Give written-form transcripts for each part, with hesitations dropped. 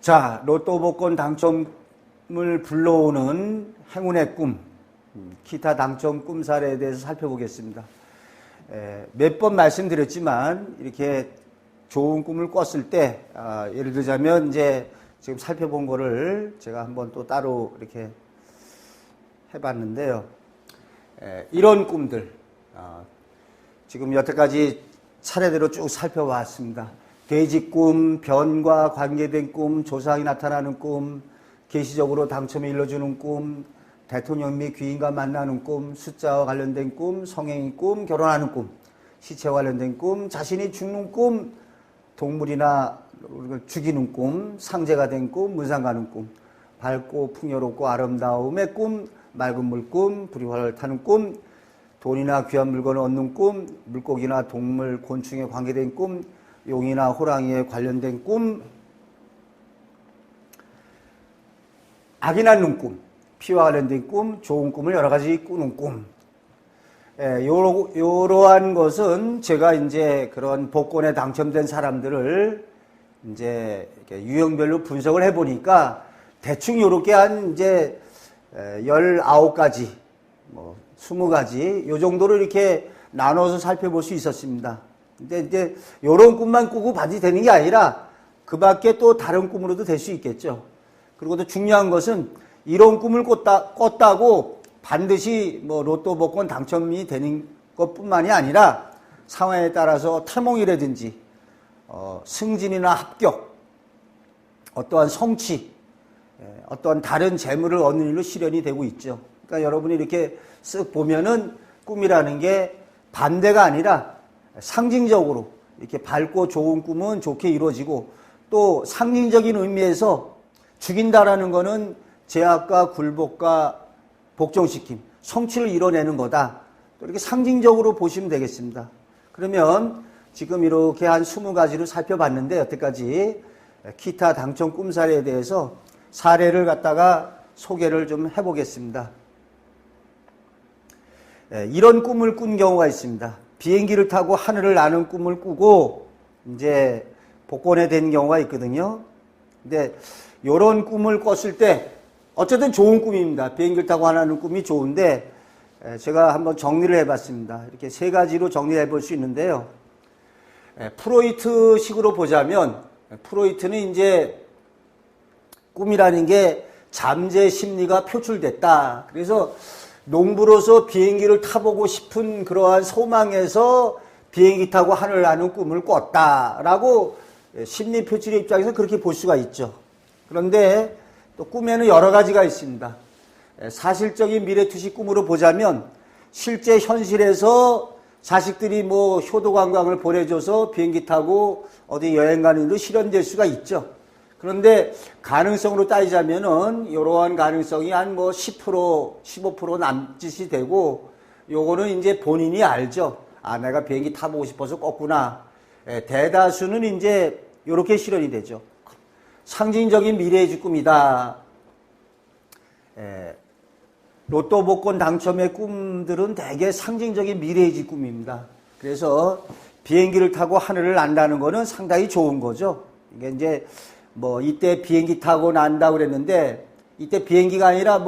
자, 로또 복권 당첨을 불러오는 행운의 꿈, 기타 당첨 꿈 사례에 대해서 살펴보겠습니다. 몇 번 말씀드렸지만 이렇게 좋은 꿈을 꿨을 때, 예를 들자면 이제 지금 살펴본 거를 제가 한번 또 따로 이렇게 해봤는데요. 이런 꿈들, 지금 여태까지 차례대로 쭉 살펴봤습니다. 돼지 꿈, 변과 관계된 꿈, 조상이 나타나는 꿈, 계시적으로 당첨을 일러주는 꿈, 대통령 및 귀인과 만나는 꿈, 숫자와 관련된 꿈, 성행의 꿈, 결혼하는 꿈, 시체와 관련된 꿈, 자신이 죽는 꿈, 동물이나 죽이는 꿈, 상제가 된 꿈, 문상 가는 꿈, 밝고 풍요롭고 아름다움의 꿈, 맑은 물 꿈, 불이 활활 타는 꿈, 돈이나 귀한 물건을 얻는 꿈, 물고기나 동물, 곤충에 관계된 꿈, 용이나 호랑이에 관련된 꿈, 악이 낳는 꿈, 피와 관련된 꿈, 좋은 꿈을 여러 가지 꾸는 꿈. 요러한 것은 제가 이제 그런 복권에 당첨된 사람들을 이제 유형별로 분석을 해보니까 대충 요렇게 한 이제 19가지, 20가지, 요 정도로 이렇게 나눠서 살펴볼 수 있었습니다. 근데 이제 요런 꿈만 꾸고 반드시 되는 게 아니라 그 밖에 또 다른 꿈으로도 될 수 있겠죠. 그리고 또 중요한 것은 이런 꿈을 꿨다고 반드시 로또 복권 당첨이 되는 것 뿐만이 아니라 상황에 따라서 태몽이라든지, 승진이나 합격, 어떠한 성취, 어떠한 다른 재물을 얻는 일로 실현이 되고 있죠. 그러니까 여러분이 이렇게 쓱 보면은 꿈이라는 게 반대가 아니라 상징적으로 이렇게 밝고 좋은 꿈은 좋게 이루어지고, 또 상징적인 의미에서 죽인다라는 거는 제약과 굴복과 복종시킴, 성취를 이뤄내는 거다. 또 이렇게 상징적으로 보시면 되겠습니다. 그러면 지금 이렇게 한 20가지를 살펴봤는데 여태까지 기타 당첨 꿈 사례에 대해서 사례를 갖다가 소개를 좀 해보겠습니다. 이런 꿈을 꾼 경우가 있습니다. 비행기를 타고 하늘을 나는 꿈을 꾸고 이제 복권에 된 경우가 있거든요. 근데 이런 꿈을 꿨을 때 어쨌든 좋은 꿈입니다. 비행기를 타고 하나는 꿈이 좋은데 제가 한번 정리를 해봤습니다. 이렇게 3가지로 정리해 볼 수 있는데요. 프로이트식으로 보자면, 프로이트는 이제 꿈이라는 게 잠재 심리가 표출됐다. 그래서 농부로서 비행기를 타보고 싶은 그러한 소망에서 비행기 타고 하늘을 나는 꿈을 꿨다라고 심리 표출의 입장에서 그렇게 볼 수가 있죠. 그런데 또 꿈에는 여러 가지가 있습니다. 사실적인 미래투시 꿈으로 보자면 실제 현실에서 자식들이 효도 관광을 보내줘서 비행기 타고 어디 여행 가는 일도 실현될 수가 있죠. 그런데 가능성으로 따지자면은 이러한 가능성이 한 10%, 15% 남짓이 되고, 요거는 이제 본인이 알죠. 내가 비행기 타보고 싶어서 꿨구나. 대다수는 이제 요렇게 실현이 되죠. 상징적인 미래의 꿈이다. 로또 복권 당첨의 꿈들은 대개 상징적인 미래의 꿈입니다. 그래서 비행기를 타고 하늘을 난다는 거는 상당히 좋은 거죠. 이게 이제 이때 비행기 타고 난다고 그랬는데, 이때 비행기가 아니라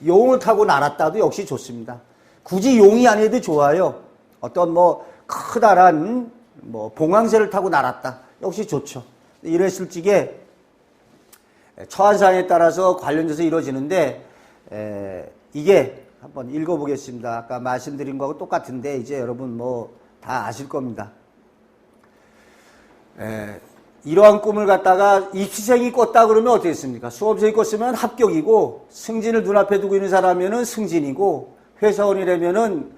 용을 타고 날았다도 역시 좋습니다. 굳이 용이 아니어도 좋아요. 어떤 커다란 봉황새를 타고 날았다. 역시 좋죠. 이랬을 적에 처한상에 따라서 관련돼서 이루어지는데, 이게 한번 읽어보겠습니다. 아까 말씀드린 거하고 똑같은데 이제 여러분 다 아실 겁니다. 이러한 꿈을 갖다가 입시생이 꿨다 그러면 어떻겠습니까? 수험생이 꿨으면 합격이고, 승진을 눈앞에 두고 있는 사람이면 승진이고, 회사원이라면은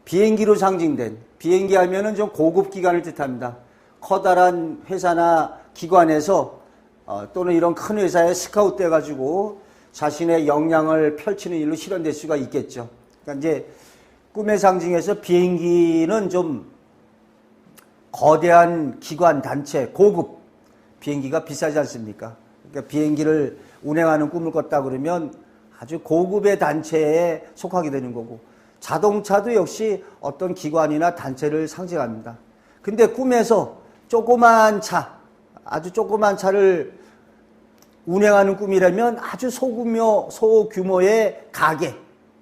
비행기로 상징된, 비행기 하면은 좀 고급 기관을 뜻합니다. 커다란 회사나 기관에서 또는 이런 큰 회사에 스카우트 돼가지고 자신의 역량을 펼치는 일로 실현될 수가 있겠죠. 그러니까 이제 꿈의 상징에서 비행기는 좀 거대한 기관, 단체, 고급, 비행기가 비싸지 않습니까? 그러니까 비행기를 운행하는 꿈을 꿨다 그러면 아주 고급의 단체에 속하게 되는 거고, 자동차도 역시 어떤 기관이나 단체를 상징합니다. 근데 꿈에서 조그만 차, 아주 조그만 차를 운행하는 꿈이라면 아주 소규모의 가게,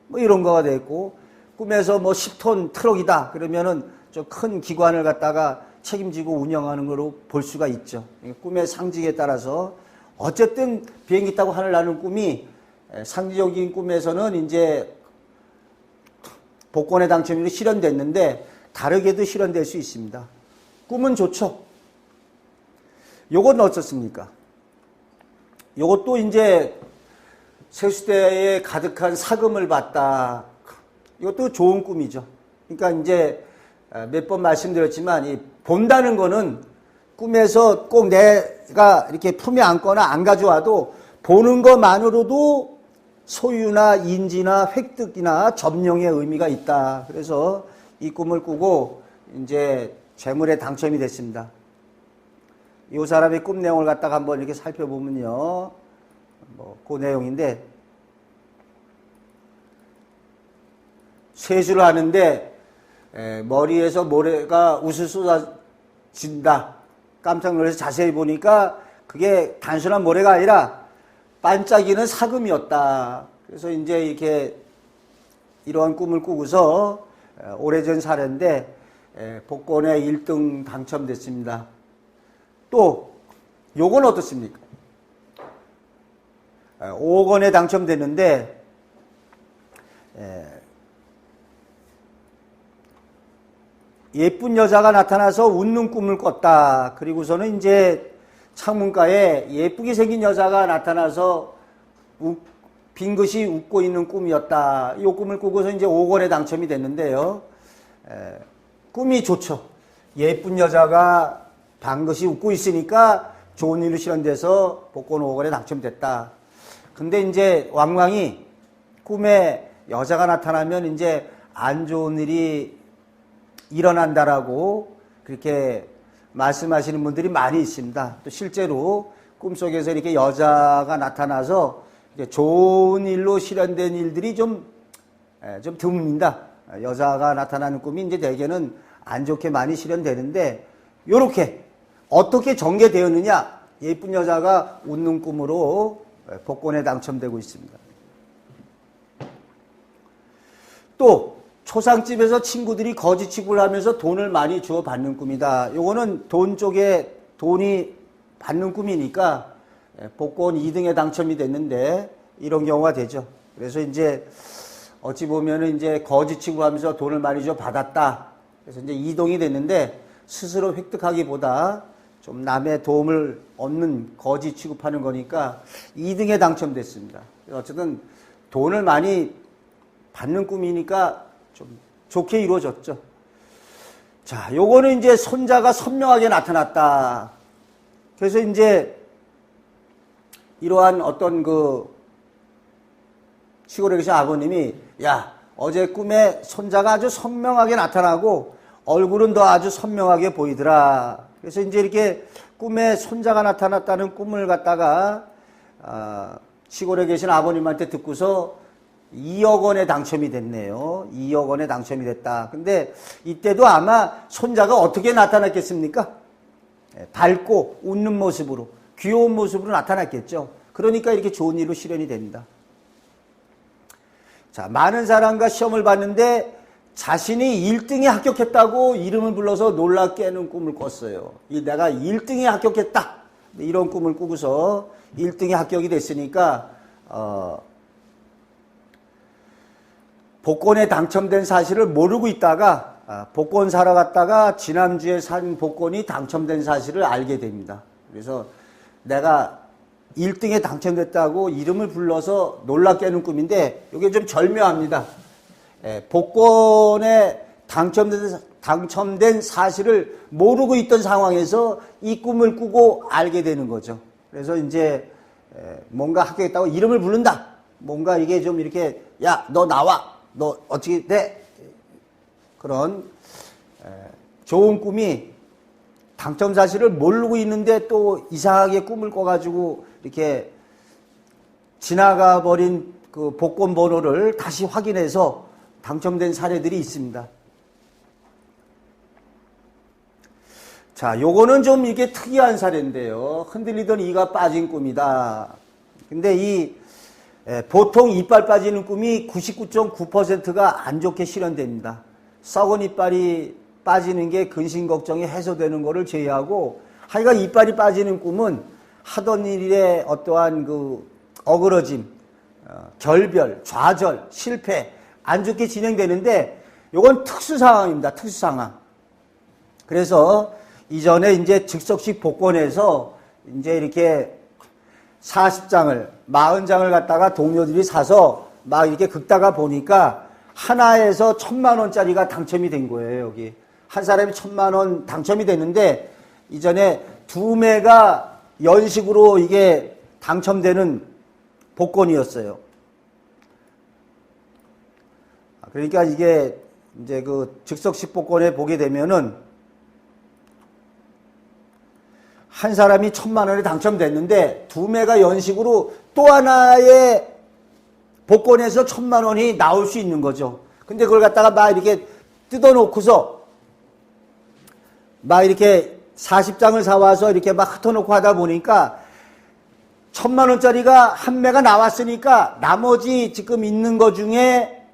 뭐 이런 거가 됐고, 꿈에서 뭐 10톤 트럭이다. 그러면은 좀 큰 기관을 갖다가 책임지고 운영하는 거로 볼 수가 있죠. 꿈의 상징에 따라서. 어쨌든 비행기 타고 하늘 나는 꿈이 상징적인 꿈에서는 이제 복권의 당첨으로 실현됐는데 다르게도 실현될 수 있습니다. 꿈은 좋죠. 요건 어떻습니까? 요것도 이제 세수대에 가득한 사금을 봤다. 이것도 좋은 꿈이죠. 그러니까 이제 몇 번 말씀드렸지만 이 본다는 거는 꿈에서 꼭 내가 이렇게 품에 안거나 안 가져와도 보는 것만으로도 소유나 인지나 획득이나 점령의 의미가 있다. 그래서 이 꿈을 꾸고 이제 재물에 당첨이 됐습니다. 이 사람의 꿈 내용을 갖다가 한번 이렇게 살펴보면요. 그 내용인데, 세수를 하는데 머리에서 모래가 우수 쏟아진다. 깜짝 놀라서 자세히 보니까 그게 단순한 모래가 아니라 반짝이는 사금이었다. 그래서 이제 이렇게 이러한 꿈을 꾸고서 오래전 사례인데 복권에 1등 당첨됐습니다. 또 요건 어떻습니까? 5억 원에 당첨됐는데 예쁜 여자가 나타나서 웃는 꿈을 꿨다. 그리고서는 이제 창문가에 예쁘게 생긴 여자가 나타나서 빙긋이 웃고 있는 꿈이었다. 이 꿈을 꾸고서 이제 5억 원에 당첨이 됐는데요. 꿈이 좋죠. 예쁜 여자가 방긋이 웃고 있으니까 좋은 일로 실현돼서 복권 5억 원에 당첨됐다. 근데 이제 왕왕이 꿈에 여자가 나타나면 이제 안 좋은 일이 일어난다라고 그렇게 말씀하시는 분들이 많이 있습니다. 또 실제로 꿈속에서 이렇게 여자가 나타나서 좋은 일로 실현된 일들이 좀 드뭅니다. 여자가 나타나는 꿈이 이제 대개는 안 좋게 많이 실현되는데, 요렇게 어떻게 전개되었느냐? 예쁜 여자가 웃는 꿈으로 복권에 당첨되고 있습니다. 또 초상집에서 친구들이 거지 취급을 하면서 돈을 많이 주어 받는 꿈이다. 요거는 돈 쪽에 돈이 받는 꿈이니까 복권 2등에 당첨이 됐는데 이런 경우가 되죠. 그래서 이제 어찌 보면은 이제 거지 취급하면서 돈을 많이 주어 받았다. 그래서 이제 이동이 됐는데 스스로 획득하기보다 좀 남의 도움을 얻는 거지 취급하는 거니까 2등에 당첨됐습니다. 어쨌든 돈을 많이 받는 꿈이니까 좀 좋게 이루어졌죠. 자, 요거는 이제 손자가 선명하게 나타났다. 그래서 이제 이러한 어떤 그 시골에 계신 아버님이, 야, 어제 꿈에 손자가 아주 선명하게 나타나고 얼굴은 더 아주 선명하게 보이더라. 그래서 이제 이렇게 꿈에 손자가 나타났다는 꿈을 갖다가 시골에 계신 아버님한테 듣고서 2억 원에 당첨이 됐네요. 2억 원에 당첨이 됐다. 근데 이때도 아마 손자가 어떻게 나타났겠습니까? 밝고 웃는 모습으로, 귀여운 모습으로 나타났겠죠. 그러니까 이렇게 좋은 일로 실현이 됩니다. 자, 많은 사람과 시험을 봤는데 자신이 1등에 합격했다고 이름을 불러서 놀라 깨는 꿈을 꿨어요. 내가 1등에 합격했다. 이런 꿈을 꾸고서 1등에 합격이 됐으니까 복권에 당첨된 사실을 모르고 있다가 복권 사러 갔다가 지난주에 산 복권이 당첨된 사실을 알게 됩니다. 그래서 내가 1등에 당첨됐다고 이름을 불러서 놀라 깨는 꿈인데 이게 좀 절묘합니다. 복권에 당첨된 사실을 모르고 있던 상황에서 이 꿈을 꾸고 알게 되는 거죠. 그래서 이제 뭔가 합격했다고 이름을 부른다. 뭔가 이게 좀 이렇게, 야, 너 나와. 너 어떻게 돼? 그런 좋은 꿈이 당첨 사실을 모르고 있는데 또 이상하게 꿈을 꿔가지고 이렇게 지나가 버린 그 복권 번호를 다시 확인해서 당첨된 사례들이 있습니다. 자, 요거는 좀 이게 특이한 사례인데요. 흔들리던 이가 빠진 꿈이다. 근데 보통 이빨 빠지는 꿈이 99.9%가 안 좋게 실현됩니다. 썩은 이빨이 빠지는 게 근심 걱정이 해소되는 거를 제외하고, 하여간 이빨이 빠지는 꿈은 하던 일에 어떠한 그 어그러짐, 결별, 좌절, 실패, 안 좋게 진행되는데, 요건 특수 상황입니다. 특수 상황. 그래서 이전에 이제 즉석식 복권에서 이제 이렇게 40장을, 40장을 갖다가 동료들이 사서 막 이렇게 긁다가 보니까 하나에서 1,000,000원짜리가 당첨이 된 거예요, 여기. 한 사람이 1,000,000원 당첨이 됐는데, 이전에 2매가 연식으로 이게 당첨되는 복권이었어요. 그러니까 이게 이제 그 즉석식 복권에 보게 되면은 한 사람이 1,000,000원에 당첨됐는데 2매가 연식으로 또 하나의 복권에서 1,000,000원이 나올 수 있는 거죠. 근데 그걸 갖다가 막 이렇게 뜯어놓고서 막 이렇게 40장을 사와서 이렇게 막 흩어놓고 하다 보니까 1,000,000원짜리가 한 매가 나왔으니까 나머지 지금 있는 거 중에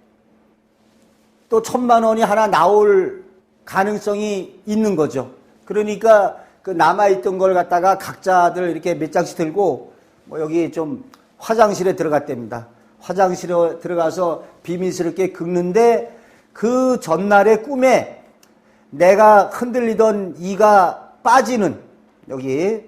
또 1,000,000원이 하나 나올 가능성이 있는 거죠. 그러니까 그 남아있던 걸 갖다가 각자들 이렇게 몇 장씩 들고 뭐 여기 좀 화장실에 들어갔답니다. 화장실에 들어가서 비밀스럽게 긁는데 그 전날의 꿈에 내가 흔들리던 이가 빠지는 여기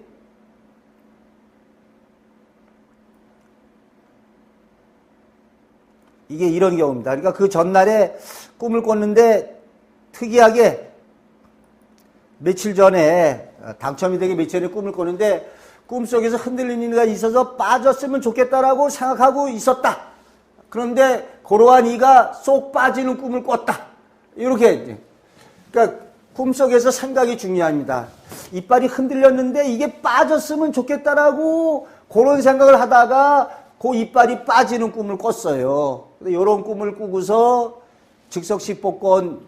이게 이런 경우입니다. 그러니까 그 전날에 꿈을 꿨는데 특이하게 며칠 전에 당첨이 되기 며칠 전에 꿈을 꿨는데 꿈속에서 흔들리는 이가 있어서 빠졌으면 좋겠다라고 생각하고 있었다. 그런데 그러한 이가 쏙 빠지는 꿈을 꿨다. 이렇게. 그러니까 꿈속에서 생각이 중요합니다. 이빨이 흔들렸는데 이게 빠졌으면 좋겠다라고 그런 생각을 하다가 그 이빨이 빠지는 꿈을 꿨어요. 이런 꿈을 꾸고서 즉석식 복권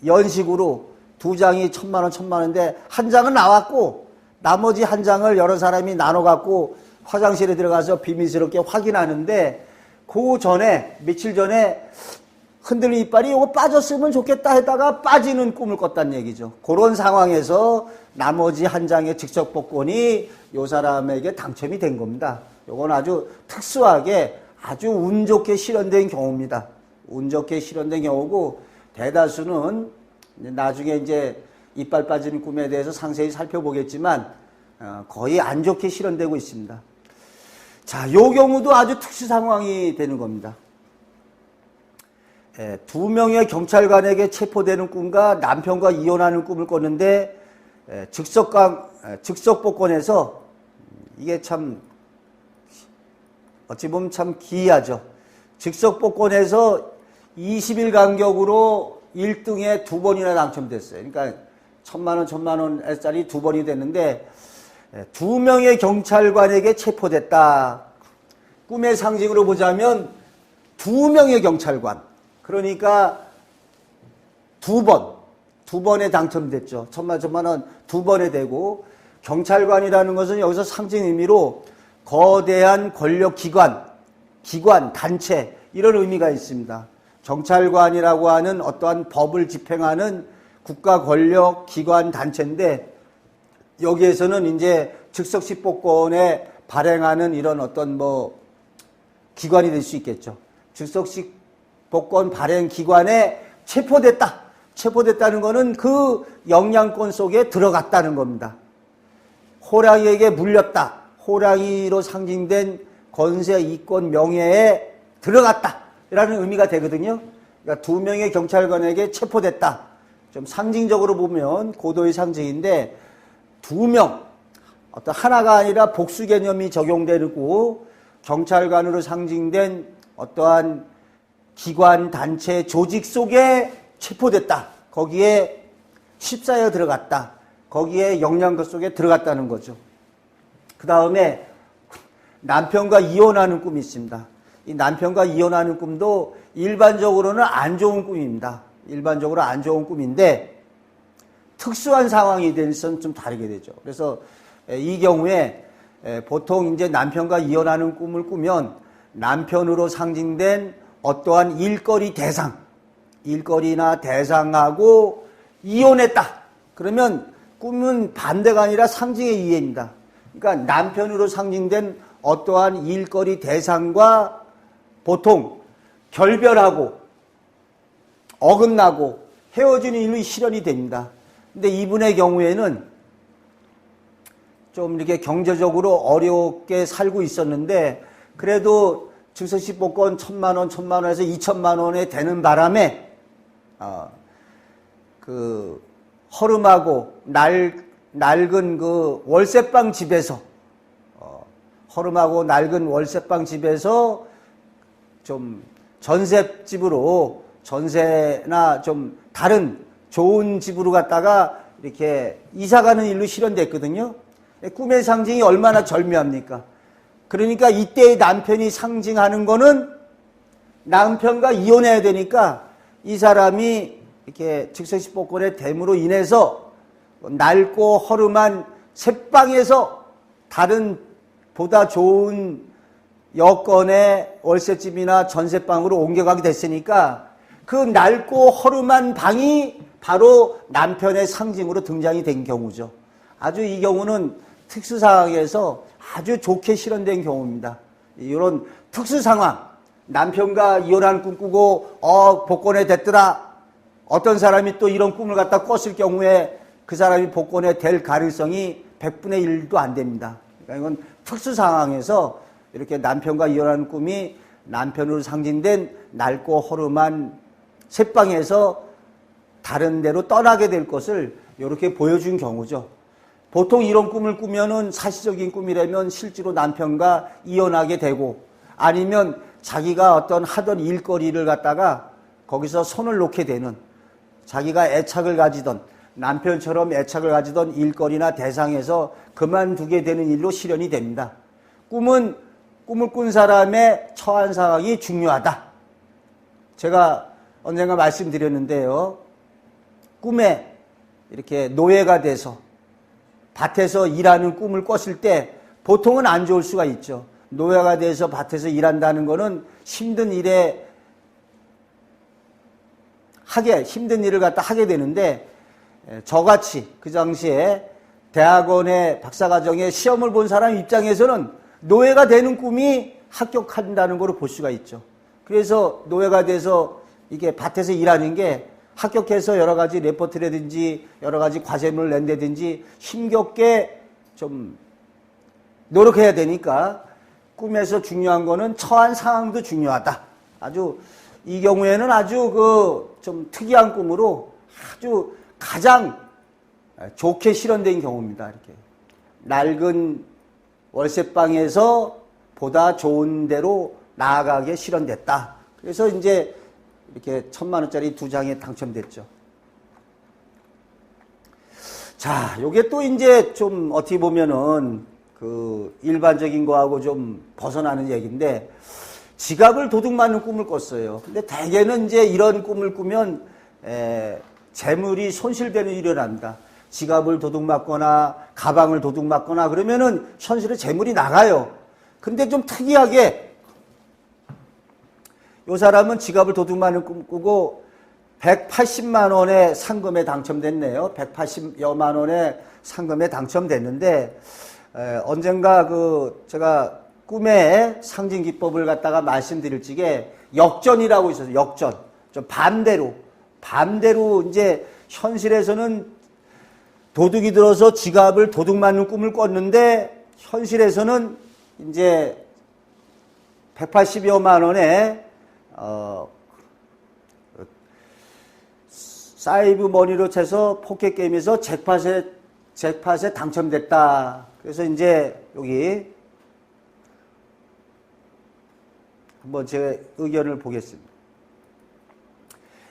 연식으로 2장이 1,000,000원, 1,000,000원인데 한 장은 나왔고 나머지 한 장을 여러 사람이 나눠갖고 화장실에 들어가서 비밀스럽게 확인하는데 그 전에 며칠 전에 흔들린 이빨이 이거 빠졌으면 좋겠다 했다가 빠지는 꿈을 꿨다는 얘기죠. 그런 상황에서 나머지 한 장의 즉석 복권이 이 사람에게 당첨이 된 겁니다. 이건 아주 특수하게 아주 운 좋게 실현된 경우입니다. 운 좋게 실현된 경우고 대다수는 나중에 이제 이빨 빠지는 꿈에 대해서 상세히 살펴보겠지만 거의 안 좋게 실현되고 있습니다. 자, 요 경우도 아주 특수 상황이 되는 겁니다. 2명의 경찰관에게 체포되는 꿈과 남편과 이혼하는 꿈을 꿨는데 즉석 복권에서 이게 참 어찌 보면 참 기이하죠. 즉석 복권에서 20일 간격으로 1등에 2번이나 당첨됐어요. 그러니까 1,000,000원, 1,000,000원짜리 2번이 됐는데 2명의 경찰관에게 체포됐다. 꿈의 상징으로 보자면 2명의 경찰관. 그러니까 2번에 당첨됐죠. 1,000,000원 2번에 되고 경찰관이라는 것은 여기서 상징 의미로 거대한 권력 기관, 단체 이런 의미가 있습니다. 경찰관이라고 하는 어떠한 법을 집행하는 국가 권력 기관 단체인데 여기에서는 이제 즉석식 복권에 발행하는 이런 어떤 기관이 될 수 있겠죠. 즉석식 복권 발행 기관에 체포됐다는 것은 그 영향권 속에 들어갔다는 겁니다. 호랑이에게 물렸다. 호랑이로 상징된 권세, 이권, 명예에 들어갔다라는 의미가 되거든요. 그러니까 2명의 경찰관에게 체포됐다. 좀 상징적으로 보면 고도의 상징인데 2명, 어떤 하나가 아니라 복수 개념이 적용되고 경찰관으로 상징된 어떠한 기관, 단체, 조직 속에 체포됐다. 거기에 휩싸여 들어갔다. 거기에 영향권 속에 들어갔다는 거죠. 그 다음에 남편과 이혼하는 꿈이 있습니다. 이 남편과 이혼하는 꿈도 일반적으로는 안 좋은 꿈입니다. 일반적으로 안 좋은 꿈인데 특수한 상황이 될수는 좀 다르게 되죠. 그래서 이 경우에 보통 이제 남편과 이혼하는 꿈을 꾸면 남편으로 상징된 어떠한 일거리 대상, 일거리나 대상하고 이혼했다. 그러면 꿈은 반대가 아니라 상징의 이해입니다. 그러니까 남편으로 상징된 어떠한 일거리 대상과 보통 결별하고 어긋나고 헤어지는 일로 실현이 됩니다. 근데 이분의 경우에는 좀 이렇게 경제적으로 어렵게 살고 있었는데 그래도 증서시 복권 1,000만 원, 1,000만 원에서 2,000만 원에 되는 바람에 그 허름하고 낡은 그 월세방 집에서 허름하고 낡은 월세방 집에서 좀 전셋집으로 전세나 좀 다른 좋은 집으로 갔다가 이렇게 이사가는 일로 실현됐거든요. 꿈의 상징이 얼마나 절묘합니까? 그러니까 이때의 남편이 상징하는 거는 남편과 이혼해야 되니까 이 사람이 이렇게 즉석시 복권의 됨으로 인해서 낡고 허름한 새방에서 다른 보다 좋은 여건의 월세집이나 전세방으로 옮겨가게 됐으니까 그 낡고 허름한 방이 바로 남편의 상징으로 등장이 된 경우죠. 아주 이 경우는 특수상황에서 아주 좋게 실현된 경우입니다. 이런 특수상황, 남편과 이혼하는 꿈 꾸고 복권에 됐더라. 어떤 사람이 또 이런 꿈을 갖다 꿨을 경우에 그 사람이 복권에 될 가능성이 100분의 1도 안 됩니다. 그러니까 이건 특수상황에서 이렇게 남편과 이혼하는 꿈이 남편으로 상징된 낡고 허름한 새방에서 다른 데로 떠나게 될 것을 이렇게 보여준 경우죠. 보통 이런 꿈을 꾸면은 사실적인 꿈이라면 실제로 남편과 이혼하게 되고 아니면 자기가 어떤 하던 일거리를 갖다가 거기서 손을 놓게 되는 자기가 애착을 가지던 남편처럼 애착을 가지던 일거리나 대상에서 그만두게 되는 일로 실현이 됩니다. 꿈은 꿈을 꾼 사람의 처한 상황이 중요하다. 제가 언젠가 말씀드렸는데요. 꿈에 이렇게 노예가 돼서 밭에서 일하는 꿈을 꿨을 때 보통은 안 좋을 수가 있죠. 노예가 돼서 밭에서 일한다는 거는 힘든 일을 갖다 하게 되는데 저같이 그 당시에 대학원의 박사과정에 시험을 본 사람 입장에서는 노예가 되는 꿈이 합격한다는 걸 볼 수가 있죠. 그래서 노예가 돼서 이게 밭에서 일하는 게 합격해서 여러 가지 레포트라든지 여러 가지 과제물을 낸다든지 힘겹게 좀 노력해야 되니까 꿈에서 중요한 거는 처한 상황도 중요하다. 아주 이 경우에는 아주 좀 특이한 꿈으로 아주 가장 좋게 실현된 경우입니다. 이렇게 낡은 월세방에서 보다 좋은 데로 나아가게 실현됐다. 그래서 이제 이렇게 1,000만 원짜리 2장에 당첨됐죠. 자, 요게 또 이제 좀 어떻게 보면은 그 일반적인 거하고 좀 벗어나는 얘기인데 지갑을 도둑맞는 꿈을 꿨어요. 근데 대개는 이제 이런 꿈을 꾸면 재물이 손실되는 일이 일어납니다. 지갑을 도둑맞거나 가방을 도둑맞거나 그러면은 현실에 재물이 나가요. 근데 좀 특이하게 이 사람은 지갑을 도둑맞는 꿈 꾸고 180만 원의 상금에 당첨됐네요. 180여만 원의 상금에 당첨됐는데 언젠가 제가 꿈의 상징 기법을 갖다가 말씀드릴 적에 역전이라고 있어서 역전. 좀 반대로 이제 현실에서는 도둑이 들어서 지갑을 도둑맞는 꿈을 꿨는데 현실에서는 이제 180여만 원의 사이브 머니로 쳐서 포켓 게임에서 잭팟에 당첨됐다. 그래서 이제 여기 한번 제 의견을 보겠습니다.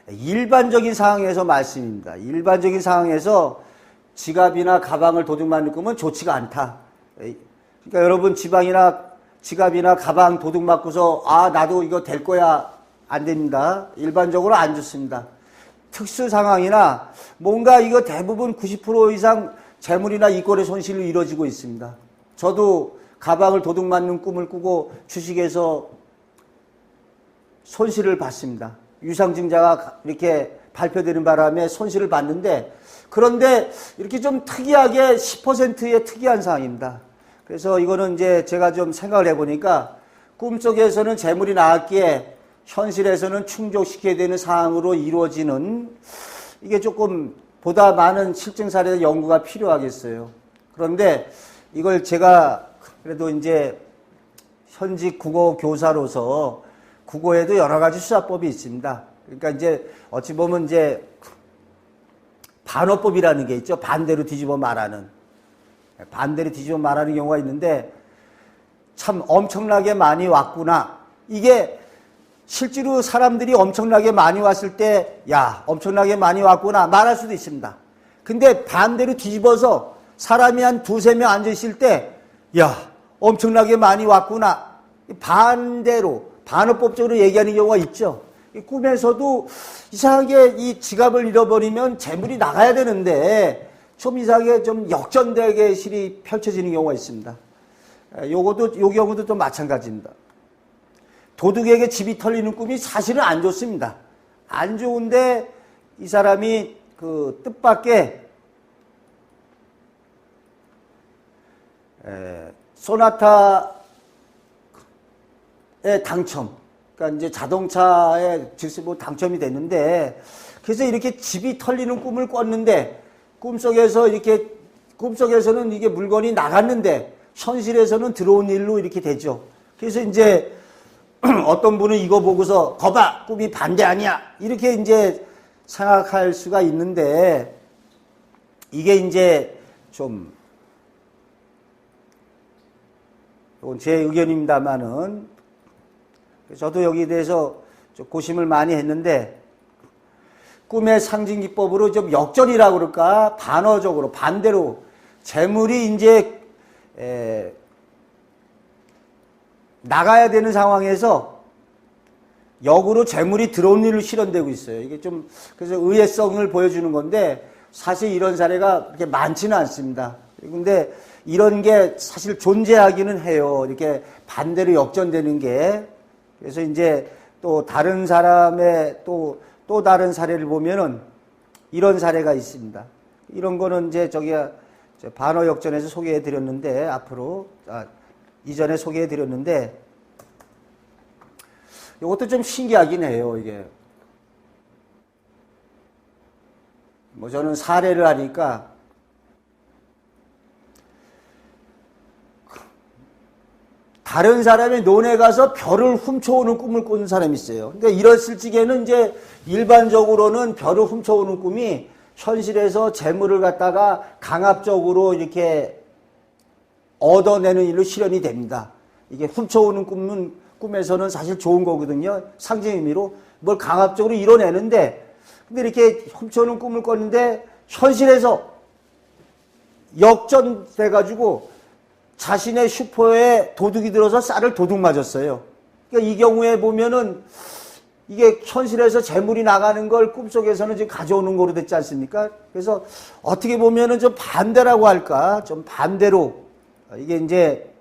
일반적인 상황에서 말씀입니다. 일반적인 상황에서 지갑이나 가방을 도둑맞는 꿈은 좋지가 않다. 그러니까 여러분 지갑이나 가방 도둑맞고서 나도 이거 될 거야. 안 됩니다. 일반적으로 안 좋습니다. 특수 상황이나 뭔가 이거 대부분 90% 이상 재물이나 이권의 손실로 이루어지고 있습니다. 저도 가방을 도둑 맞는 꿈을 꾸고 주식에서 손실을 봤습니다. 유상증자가 이렇게 발표되는 바람에 손실을 봤는데, 그런데 이렇게 좀 특이하게 10%의 특이한 상황입니다. 그래서 이거는 이제 제가 좀 생각을 해보니까 꿈속에서는 재물이 나왔기에 현실에서는 충족시켜야 되는 상황으로 이루어지는, 이게 조금 보다 많은 실증 사례의 연구가 필요하겠어요. 그런데 이걸 제가 그래도 이제 현직 국어 교사로서 국어에도 여러 가지 수사법이 있습니다. 그러니까 이제 어찌 보면 이제 반어법이라는 게 있죠. 반대로 뒤집어 말하는 경우가 있는데, 참 엄청나게 많이 왔구나. 이게 실제로 사람들이 엄청나게 많이 왔을 때, 야, 엄청나게 많이 왔구나 말할 수도 있습니다. 근데 반대로 뒤집어서 사람이 한 두세 명 앉아있을 때, 야, 엄청나게 많이 왔구나. 반대로, 반어법적으로 얘기하는 경우가 있죠. 꿈에서도 이상하게 이 지갑을 잃어버리면 재물이 나가야 되는데, 좀 이상하게 좀 역전되게 실이 펼쳐지는 경우가 있습니다. 요 경우도 또 마찬가지입니다. 도둑에게 집이 털리는 꿈이 사실은 안 좋습니다. 안 좋은데 이 사람이 그 뜻밖의 소나타의 당첨, 그러니까 이제 자동차에 즉시 당첨이 됐는데, 그래서 이렇게 집이 털리는 꿈을 꿨는데, 꿈속에서는 이게 물건이 나갔는데 현실에서는 들어온 일로 이렇게 되죠. 그래서 이제 어떤 분은 이거 보고서 거봐, 꿈이 반대 아니야, 이렇게 이제 생각할 수가 있는데, 이게 이제 좀 이건 제 의견입니다만은, 저도 여기에 대해서 좀 고심을 많이 했는데, 꿈의 상징기법으로 좀 역전이라고 그럴까, 반어적으로 반대로 재물이 이제 나가야 되는 상황에서 역으로 재물이 들어온 일로 실현되고 있어요. 이게 좀 그래서 의외성을 보여주는 건데, 사실 이런 사례가 그렇게 많지는 않습니다. 근데 이런 게 사실 존재하기는 해요. 이렇게 반대로 역전되는 게. 그래서 이제 또 다른 사람의 또 다른 사례를 보면은 이런 사례가 있습니다. 이런 거는 이제 반어 역전에서 소개해 드렸는데, 이전에 소개해 드렸는데, 이것도 좀 신기하긴 해요, 이게. 저는 사례를 하니까, 다른 사람의 논에 가서 별을 훔쳐오는 꿈을 꾸는 사람이 있어요. 그러니까 이랬을 적에는 이제 일반적으로는 별을 훔쳐오는 꿈이 현실에서 재물을 갖다가 강압적으로 이렇게 얻어내는 일로 실현이 됩니다. 이게 훔쳐오는 꿈에서는 사실 좋은 거거든요. 상징 의미로 뭘 강압적으로 이뤄내는데, 근데 이렇게 훔쳐오는 꿈을 꿨는데 현실에서 역전돼가지고 자신의 슈퍼에 도둑이 들어서 쌀을 도둑 맞았어요. 그러니까 이 경우에 보면은 이게 현실에서 재물이 나가는 걸 꿈속에서는 지금 가져오는 거로 됐지 않습니까? 그래서 어떻게 보면은 좀 반대라고 할까? 좀 반대로. 이게 이제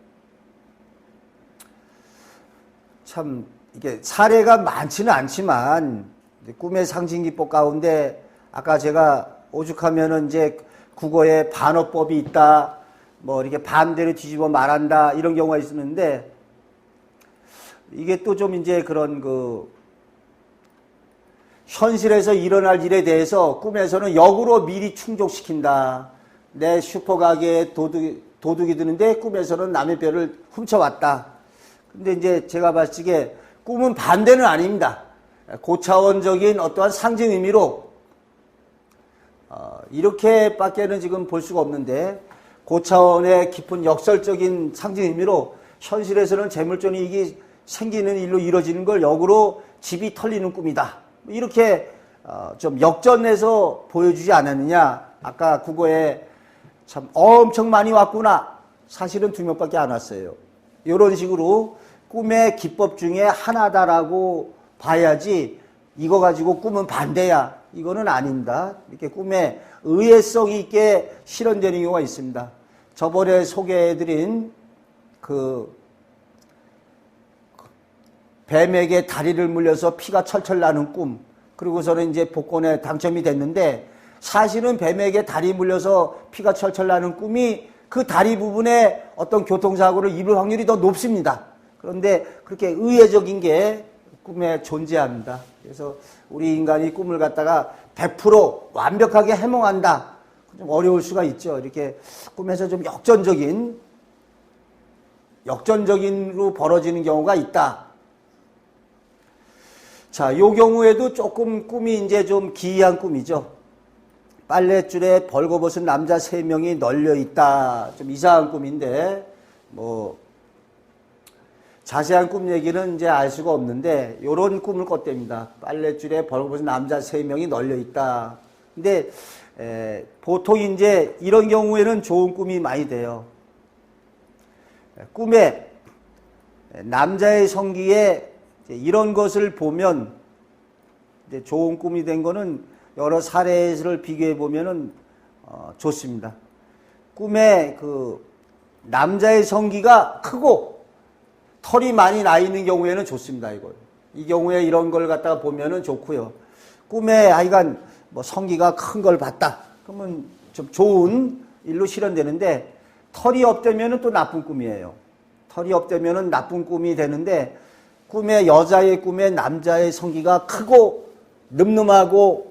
참 이게 사례가 많지는 않지만, 꿈의 상징기법 가운데 아까 제가 오죽하면은 이제 국어에 반어법이 있다, 이렇게 반대로 뒤집어 말한다, 이런 경우가 있었는데, 이게 또 좀 이제 그런 현실에서 일어날 일에 대해서 꿈에서는 역으로 미리 충족시킨다. 내 슈퍼 가게에 도둑이 드는데 꿈에서는 남의 뼈를 훔쳐왔다. 근데 이제 제가 봤을 때 꿈은 반대는 아닙니다. 고차원적인 어떠한 상징 의미로, 이렇게밖에는 지금 볼 수가 없는데, 고차원의 깊은 역설적인 상징 의미로 현실에서는 재물적 이익이 생기는 일로 이루어지는 걸 역으로 집이 털리는 꿈이다. 이렇게 좀 역전해서 보여주지 않았느냐. 아까 국어에 참 엄청 많이 왔구나. 사실은 2명밖에 안 왔어요. 이런 식으로 꿈의 기법 중에 하나다라고 봐야지, 이거 가지고 꿈은 반대야. 이거는 아닙니다. 이렇게 꿈에 의외성이 있게 실현되는 경우가 있습니다. 저번에 소개해드린 그 뱀에게 다리를 물려서 피가 철철 나는 꿈, 그리고서는 이제 복권에 당첨이 됐는데, 사실은 뱀에게 다리 물려서 피가 철철 나는 꿈이 그 다리 부분에 어떤 교통사고를 입을 확률이 더 높습니다. 그런데 그렇게 의외적인 게 꿈에 존재합니다. 그래서 우리 인간이 꿈을 갖다가 100% 완벽하게 해몽한다. 좀 어려울 수가 있죠. 이렇게 꿈에서 좀 역전적인으로 벌어지는 경우가 있다. 자, 요 경우에도 조금 꿈이 이제 좀 기이한 꿈이죠. 빨랫줄에 벌거벗은 남자 3명이 널려 있다. 좀 이상한 꿈인데, 뭐, 자세한 꿈 얘기는 이제 알 수가 없는데, 요런 꿈을 꿨답니다. 빨랫줄에 벌거벗은 남자 3명이 널려 있다. 근데, 보통 이제 이런 경우에는 좋은 꿈이 많이 돼요. 꿈에 남자의 성기에 이런 것을 보면, 이제 좋은 꿈이 된 거는 여러 사례를 비교해 보면은 좋습니다. 꿈에 그 남자의 성기가 크고 털이 많이 나 있는 경우에는 좋습니다. 이 경우에 이런 걸 갖다가 보면은 좋고요. 꿈에 하여간 뭐 성기가 큰 걸 봤다. 그러면 좀 좋은 일로 실현되는데, 털이 없다면은 또 나쁜 꿈이에요. 털이 없다면은 나쁜 꿈이 되는데, 꿈에 여자의 꿈에 남자의 성기가 크고 늠름하고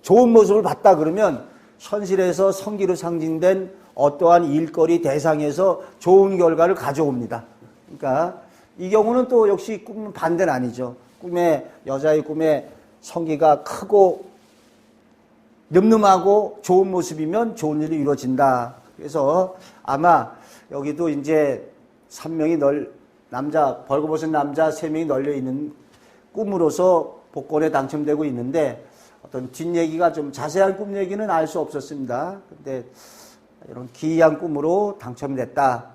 좋은 모습을 봤다 그러면 현실에서 성기로 상징된 어떠한 일거리 대상에서 좋은 결과를 가져옵니다. 그러니까 이 경우는 또 역시 꿈은 반대는 아니죠. 여자의 꿈에 성기가 크고 늠름하고 좋은 모습이면 좋은 일이 이루어진다. 그래서 아마 여기도 이제 벌거벗은 남자 3명이 널려 있는 꿈으로서 복권에 당첨되고 있는데, 어떤 뒷얘기가 좀 자세한 꿈 얘기는 알 수 없었습니다. 근데 이런 기이한 꿈으로 당첨됐다.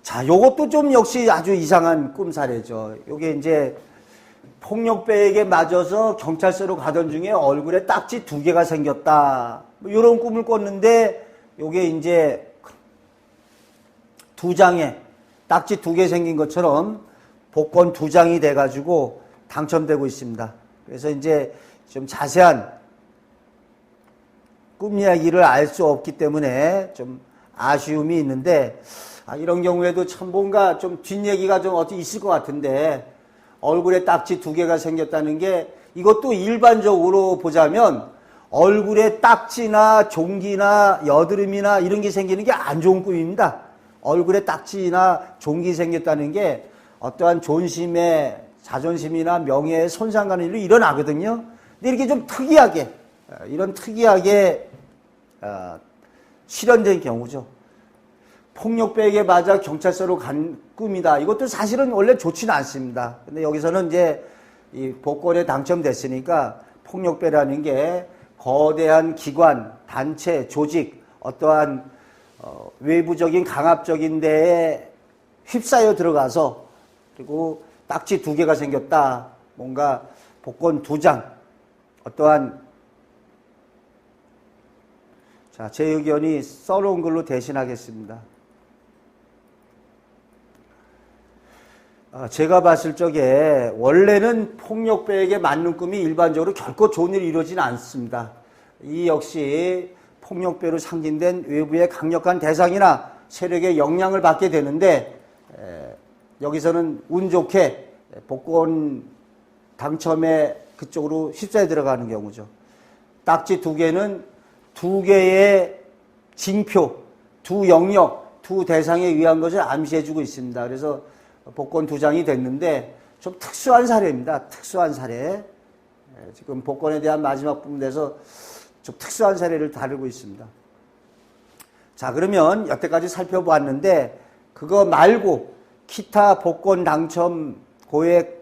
자, 요것도 좀 역시 아주 이상한 꿈 사례죠. 요게 이제 폭력배에게 맞아서 경찰서로 가던 중에 얼굴에 딱지 2개가 생겼다. 뭐 요런 꿈을 꿨는데, 요게 이제 2장에 딱지 2개 생긴 것처럼 복권 2장이 돼가지고 당첨되고 있습니다. 그래서 이제 좀 자세한 꿈 이야기를 알 수 없기 때문에 좀 아쉬움이 있는데, 이런 경우에도 참 뭔가 좀 뒷얘기가 좀 어디 있을 것 같은데, 얼굴에 딱지 2개가 생겼다는 게, 이것도 일반적으로 보자면 얼굴에 딱지나 종기나 여드름이나 이런 게 생기는 게 안 좋은 꿈입니다. 얼굴에 딱지나 종기 생겼다는 게 어떠한 존심에 자존심이나 명예에 손상 가는 일로 일어나거든요. 근데 이렇게 좀 특이하게, 실현된 경우죠. 폭력배에게 맞아 경찰서로 간 꿈이다. 이것도 사실은 원래 좋지는 않습니다. 근데 여기서는 이제 이 복권에 당첨됐으니까 폭력배라는 게 거대한 기관, 단체, 조직, 어떠한 외부적인 강압적인 데에 휩싸여 들어가서, 그리고 딱지 2개가 생겼다. 뭔가 복권 2장, 제 의견이 써놓은 걸로 대신하겠습니다. 제가 봤을 적에 원래는 폭력배에게 맞는 꿈이 일반적으로 결코 좋은 일이 이루어지는 않습니다. 이 역시 폭력배로 상징된 외부의 강력한 대상이나 세력의 영향을 받게 되는데, 여기서는 운 좋게 복권 당첨에 그쪽으로 휩싸여 들어가는 경우죠. 딱지 2개는 2개의 징표, 2 영역, 2 대상에 의한 것을 암시해주고 있습니다. 그래서 복권 2장이 됐는데 좀 특수한 사례입니다. 특수한 사례. 지금 복권에 대한 마지막 부분에서 좀 특수한 사례를 다루고 있습니다. 자, 그러면 여태까지 살펴보았는데, 그거 말고 기타 복권 고액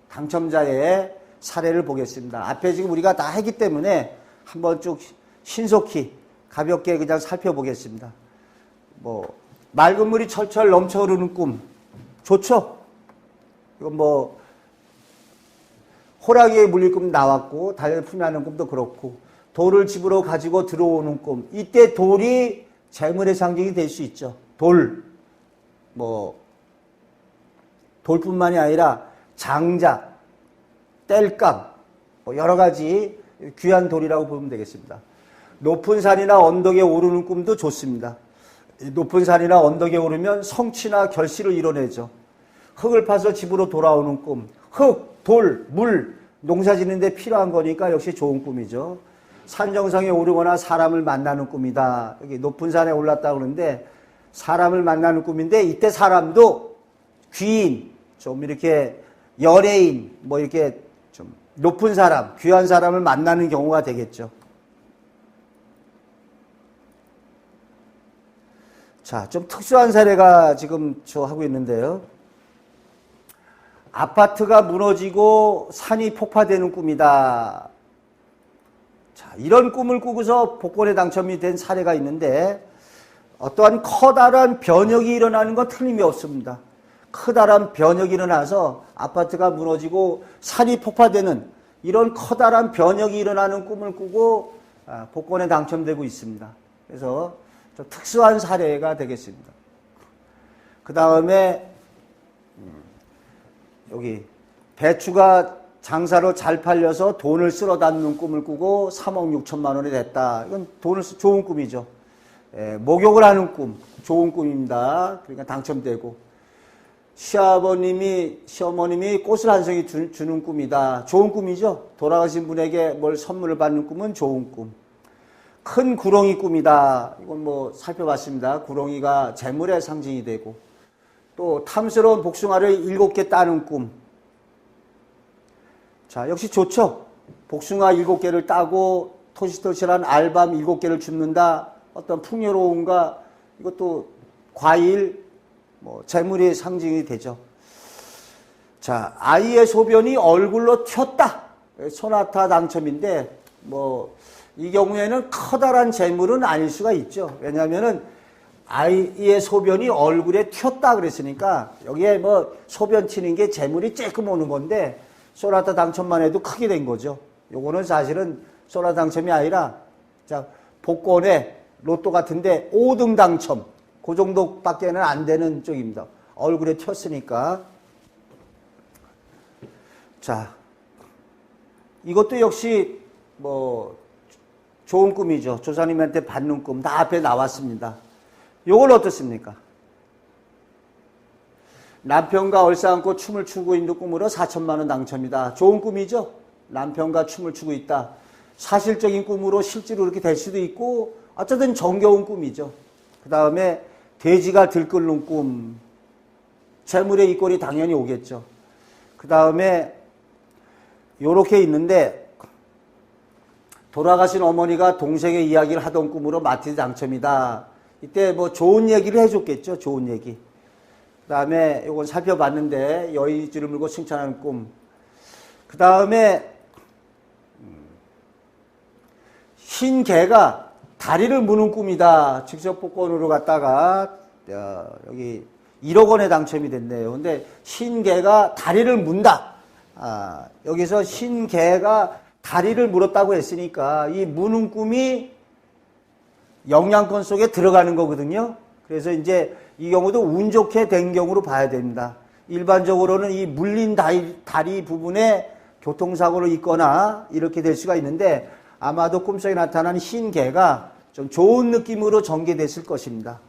당첨자의 사례를 보겠습니다. 앞에 지금 우리가 다 했기 때문에 한번 쭉 신속히 가볍게 그냥 살펴보겠습니다. 맑은 물이 철철 넘쳐 흐르는 꿈. 좋죠? 이건 호랑이에 물릴 꿈 나왔고, 달걀 품하는 꿈도 그렇고, 돌을 집으로 가지고 들어오는 꿈. 이때 돌이 재물의 상징이 될 수 있죠. 돌, 돌뿐만이 아니라 장작, 땔감, 여러 가지 귀한 돌이라고 보면 되겠습니다. 높은 산이나 언덕에 오르는 꿈도 좋습니다. 높은 산이나 언덕에 오르면 성취나 결실을 이뤄내죠. 흙을 파서 집으로 돌아오는 꿈. 흙, 돌, 물, 농사 짓는 데 필요한 거니까 역시 좋은 꿈이죠. 산 정상에 오르거나 사람을 만나는 꿈이다. 여기 높은 산에 올랐다 그러는데 사람을 만나는 꿈인데 이때 사람도 귀인, 좀 이렇게 연예인, 이렇게 좀 높은 사람, 귀한 사람을 만나는 경우가 되겠죠. 자, 좀 특수한 사례가 지금 저 하고 있는데요. 아파트가 무너지고 산이 폭파되는 꿈이다. 자, 이런 꿈을 꾸고서 복권에 당첨이 된 사례가 있는데 어떠한 커다란 변혁이 일어나는 건 틀림이 없습니다. 커다란 변혁이 일어나서 아파트가 무너지고 산이 폭파되는 이런 커다란 변혁이 일어나는 꿈을 꾸고 복권에 당첨되고 있습니다. 그래서 좀 특수한 사례가 되겠습니다. 그 다음에 여기 배추가 장사로 잘 팔려서 돈을 쓸어 담는 꿈을 꾸고 3억 6천만 원이 됐다. 이건 좋은 꿈이죠. 목욕을 하는 꿈, 좋은 꿈입니다. 그러니까 당첨되고 시어머님이 꽃을 한 송이 주는 꿈이다. 좋은 꿈이죠. 돌아가신 분에게 뭘 선물을 받는 꿈은 좋은 꿈. 큰 구렁이 꿈이다. 이건 살펴봤습니다. 구렁이가 재물의 상징이 되고 또 탐스러운 복숭아를 7개 따는 꿈. 자, 역시 좋죠. 복숭아 7개를 따고 토실토실한 알밤 7개를 줍는다. 어떤 풍요로움과 이것도 과일, 재물의 상징이 되죠. 자, 아이의 소변이 얼굴로 튀었다. 소나타 당첨인데, 이 경우에는 커다란 재물은 아닐 수가 있죠. 왜냐하면은 아이의 소변이 얼굴에 튀었다 그랬으니까 여기에 소변 튀는 게 재물이 쬐끔 오는 건데 소나타 당첨만 해도 크게 된 거죠. 요거는 사실은 소나타 당첨이 아니라 복권에 로또 같은데 5등 당첨 그 정도밖에는 안 되는 쪽입니다. 얼굴에 튀었으니까. 자, 이것도 역시 좋은 꿈이죠. 조사님한테 받는 꿈 다 앞에 나왔습니다. 요건 어떻습니까? 남편과 얼싸안고 춤을 추고 있는 꿈으로 4천만 원 당첨이다. 좋은 꿈이죠. 남편과 춤을 추고 있다. 사실적인 꿈으로 실제로 그렇게 될 수도 있고 어쨌든 정겨운 꿈이죠. 그 다음에 돼지가 들끓는 꿈. 재물의 이권이 당연히 오겠죠. 그 다음에 요렇게 있는데 돌아가신 어머니가 동생의 이야기를 하던 꿈으로 마티즈 당첨이다. 이때 좋은 얘기를 해줬겠죠. 좋은 얘기. 그 다음에 이건 살펴봤는데 여의주를 물고 칭찬하는 꿈. 그 다음에 흰 개가 다리를 무는 꿈이다. 직접 복권으로 갔다가 여기 1억 원에 당첨이 됐네요. 근데 흰 개가 다리를 문다. 여기서 흰 개가 다리를 물었다고 했으니까 이 무는 꿈이 영양권 속에 들어가는 거거든요. 그래서 이제 이 경우도 운 좋게 된 경우로 봐야 됩니다. 일반적으로는 이 물린 다리 부분에 교통사고를 입거나 이렇게 될 수가 있는데 아마도 꿈속에 나타난 흰 개가 좀 좋은 느낌으로 전개됐을 것입니다.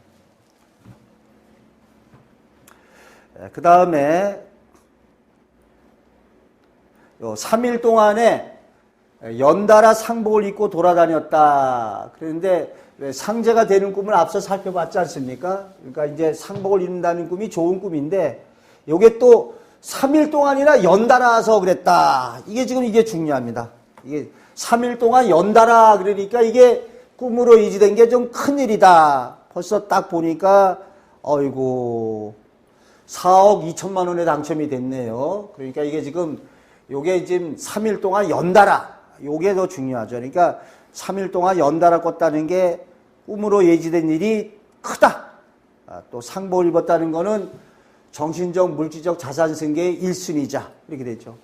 그 다음에 3일 동안에 연달아 상복을 입고 돌아다녔다. 그런데 상제가 되는 꿈을 앞서 살펴봤지 않습니까? 그러니까 이제 상복을 입는다는 꿈이 좋은 꿈인데 이게 또 3일 동안이나 연달아서 그랬다. 이게 중요합니다. 이게 3일 동안 연달아 그러니까 이게 꿈으로 이지된 게 좀 큰일이다. 벌써 딱 보니까 어이고 4억 2천만 원에 당첨이 됐네요. 그러니까 이게 지금 3일 동안 연달아 요게 더 중요하죠. 그러니까 3일 동안 연달아 꿨다는 게 꿈으로 예지된 일이 크다. 또 상복을 입었다는 거는 정신적, 물질적 자산 승계의 1순위자. 이렇게 되죠.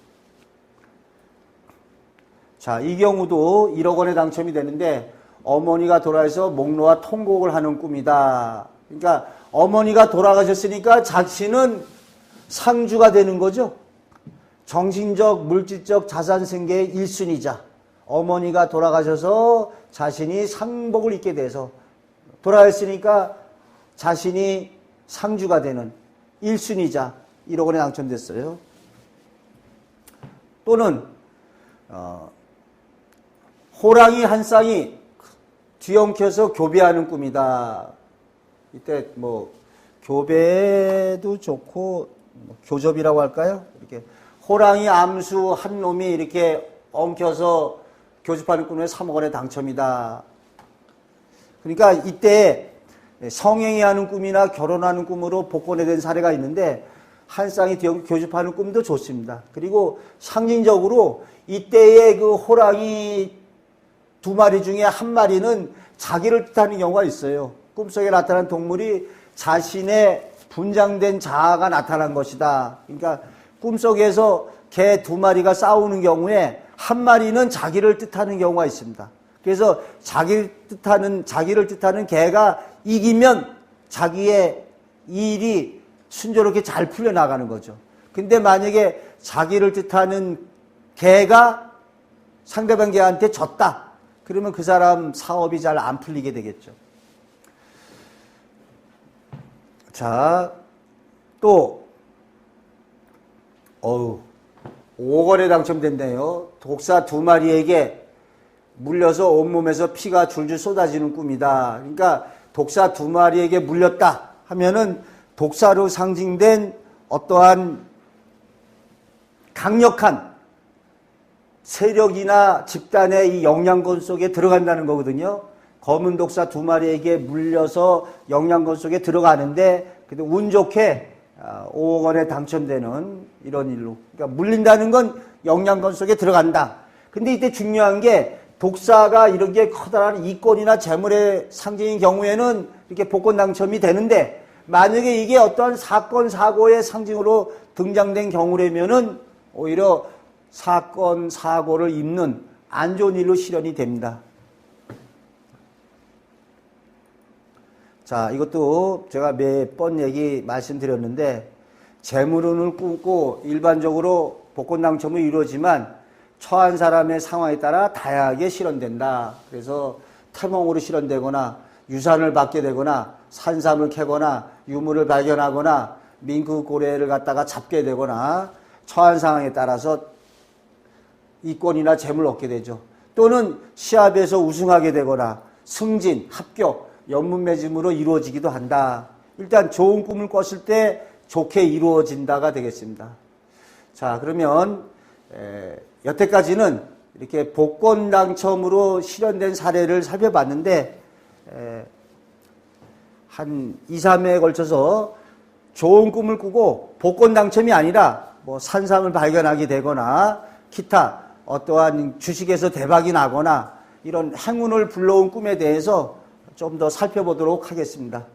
자, 이 경우도 1억 원에 당첨이 되는데 어머니가 돌아가서 목로와 통곡을 하는 꿈이다. 그러니까 어머니가 돌아가셨으니까 자신은 상주가 되는 거죠. 정신적, 물질적 자산 생계의 1순위자. 어머니가 돌아가셔서 자신이 상복을 입게 돼서 돌아가셨으니까 자신이 상주가 되는 1순위자 1억 원에 당첨됐어요. 또는 호랑이 한 쌍이 뒤엉켜서 교배하는 꿈이다. 이때 뭐 교배도 좋고 교접이라고 할까요? 이렇게 호랑이 암수 한 놈이 이렇게 엉켜서 교집하는 꿈에 3억 원에 당첨이다. 그러니까 이때 성행위 하는 꿈이나 결혼하는 꿈으로 복권에 된 사례가 있는데 한 쌍이 교집하는 꿈도 좋습니다. 그리고 상징적으로 이때의 그 호랑이 2마리 중에 한 마리는 자기를 뜻하는 경우가 있어요. 꿈속에 나타난 동물이 자신의 분장된 자아가 나타난 것이다. 그러니까 꿈속에서 개 2마리가 싸우는 경우에 한 마리는 자기를 뜻하는 경우가 있습니다. 그래서 자기를 뜻하는 개가 이기면 자기의 일이 순조롭게 잘 풀려나가는 거죠. 근데 만약에 자기를 뜻하는 개가 상대방 개한테 졌다. 그러면 그 사람 사업이 잘 안 풀리게 되겠죠. 자, 또 5억 원에 당첨된대요. 독사 2마리에게 물려서 온몸에서 피가 줄줄 쏟아지는 꿈이다. 그러니까 독사 2마리에게 물렸다 하면은 독사로 상징된 어떠한 강력한 세력이나 집단의 이 영양권 속에 들어간다는 거거든요. 검은 독사 2마리에게 물려서 영양권 속에 들어가는데 운 좋게 5억 원에 당첨되는 이런 일로. 그러니까 물린다는 건 영양권 속에 들어간다. 근데 이때 중요한 게 독사가 이런 게 커다란 이권이나 재물의 상징인 경우에는 이렇게 복권 당첨이 되는데 만약에 이게 어떤 사건, 사고의 상징으로 등장된 경우라면은 오히려 사건, 사고를 입는 안 좋은 일로 실현이 됩니다. 자, 이것도 제가 몇 번 말씀드렸는데 재물운을 꿈고 일반적으로 복권 당첨은 이루어지만 처한 사람의 상황에 따라 다양하게 실현된다. 그래서 태몽으로 실현되거나 유산을 받게 되거나 산삼을 캐거나 유물을 발견하거나 밍크 고래를 갖다가 잡게 되거나 처한 상황에 따라서 이권이나 재물을 얻게 되죠. 또는 시합에서 우승하게 되거나 승진, 합격, 연문매짐으로 이루어지기도 한다. 일단 좋은 꿈을 꿨을 때 좋게 이루어진다가 되겠습니다. 자, 그러면 여태까지는 이렇게 복권 당첨으로 실현된 사례를 살펴봤는데 한 2, 3회에 걸쳐서 좋은 꿈을 꾸고 복권 당첨이 아니라 뭐 산삼을 발견하게 되거나 기타 어떠한 주식에서 대박이 나거나 이런 행운을 불러온 꿈에 대해서 좀 더 살펴보도록 하겠습니다.